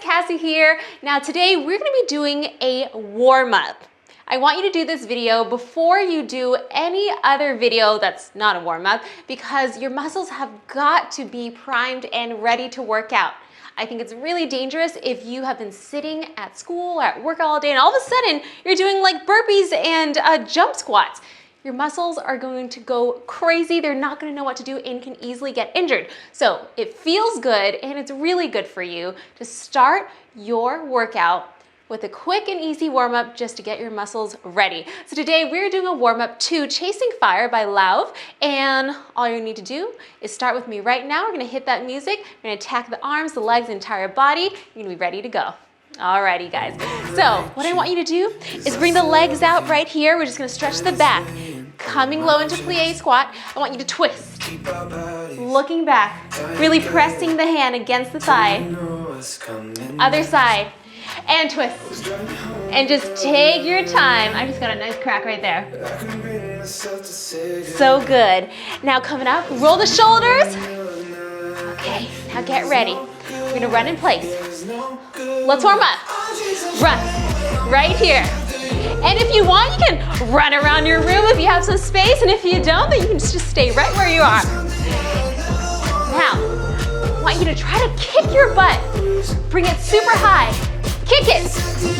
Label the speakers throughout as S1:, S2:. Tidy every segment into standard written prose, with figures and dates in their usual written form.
S1: Cassey here. Now today we're gonna be doing a warm-up. I want you to do this video before you do any other video that's not a warm-up because your muscles have got to be primed and ready to work out. I think it's really dangerous if you have been sitting at school or at work all day and all of a sudden you're doing like burpees and jump squats. Your muscles are going to go crazy. They're not going to know what to do and can easily get injured. So it feels good and it's really good for you to start your workout with a quick and easy warm-up just to get your muscles ready. So today we're doing a warm-up to Chasing Fire by LAUV, and all you need to do is start with me right now. We're gonna hit that music. We're gonna attack the arms, the legs, the entire body. You're gonna be ready to go. Alrighty guys. So what I want you to do is bring the legs out right here. We're just gonna stretch the back. Coming low into plie squat, I want you to twist. Looking back, really pressing the hand against the thigh. Other side. And twist. And just take your time. I just got a nice crack right there. So good. Now coming up, roll the shoulders. Okay, now get ready. We're gonna run in place. Let's warm up. Run, right here. And if you want, you can run around your room if you have some space, and if you don't, then you can just stay right where you are. Now, I want you to try to kick your butt. Bring it super high. Kick it,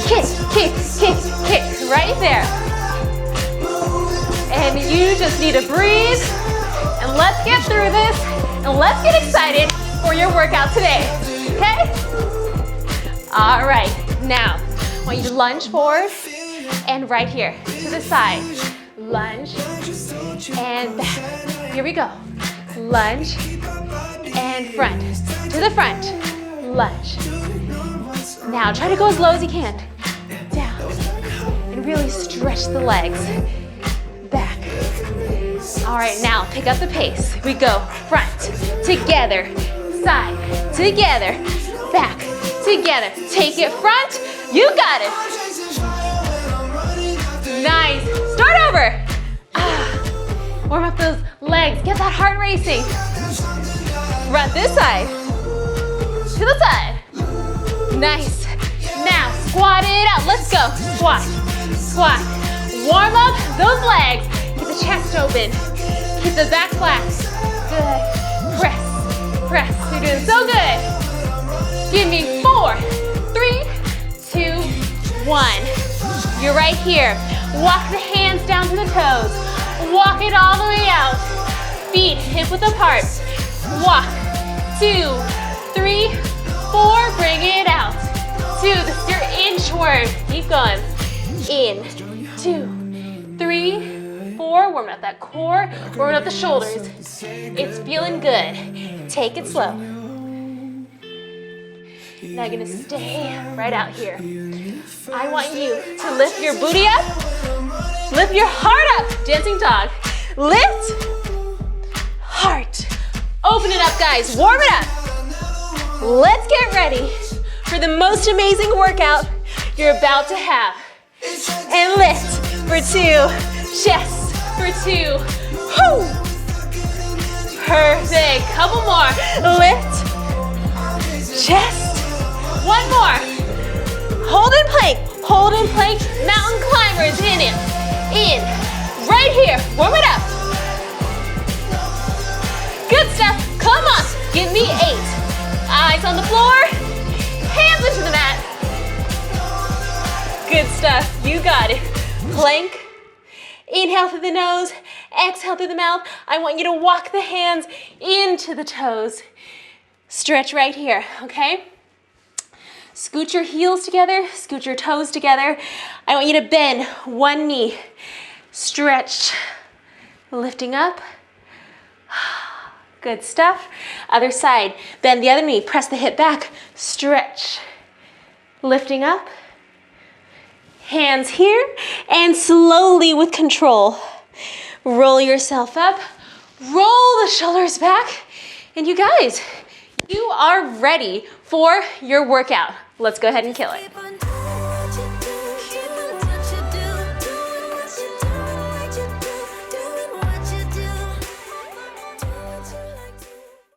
S1: kick, kick, kick, kick, right there. And you just need to breathe, and let's get through this, and let's get excited for your workout today, okay? All right, now, I want you to lunge forward, and right here, to the side. Lunge, and back. Here we go. Lunge, and front, to the front. Lunge. Now try to go as low as you can. Down. And really stretch the legs. Back. All right, now pick up the pace. We go front, together, side, together, back, together. Take it front. You got it. Nice. Start over. Warm up those legs. Get that heart racing. Front this side. To the side. Nice. Now, squat it out. Let's go. Squat, squat. Warm up those legs. Keep the chest open. Keep the back flat. Good. Press, press. You're doing so good. Give me 4, 3, 2, 1. You're right here. Walk the hands down to the toes. Walk it all the way out. Feet hip width apart. Walk. 2, 3, 4, bring it out. 2, this is your inchworm. Keep going. In, 2, 3, 4. Warming up that core, warming up the shoulders. It's feeling good. Take it slow. Now you're gonna stay right out here. I want you to lift your booty up, lift your heart up. Dancing dog. Lift, heart. Open it up, guys. Warm it up. Let's get ready for the most amazing workout you're about to have. And lift for 2, chest for 2. Woo! Perfect. Couple more. Lift, chest. 1 more. Hold in plank. Hold in plank. Mountain climbers in it. In. Right here. Warm it up. Good stuff. Come on. Give me 8. Eyes on the floor, hands into the mat. Good stuff, you got it. Plank, inhale through the nose, exhale through the mouth. I want you to walk the hands into the toes. Stretch right here, okay? Scoot your heels together, scoot your toes together. I want you to bend one knee. Stretch, lifting up. Good stuff. Other side. Bend the other knee. Press the hip back. Stretch. Lifting up. Hands here. And slowly with control, roll yourself up. Roll the shoulders back. And you guys, you are ready for your workout. Let's go ahead and kill it.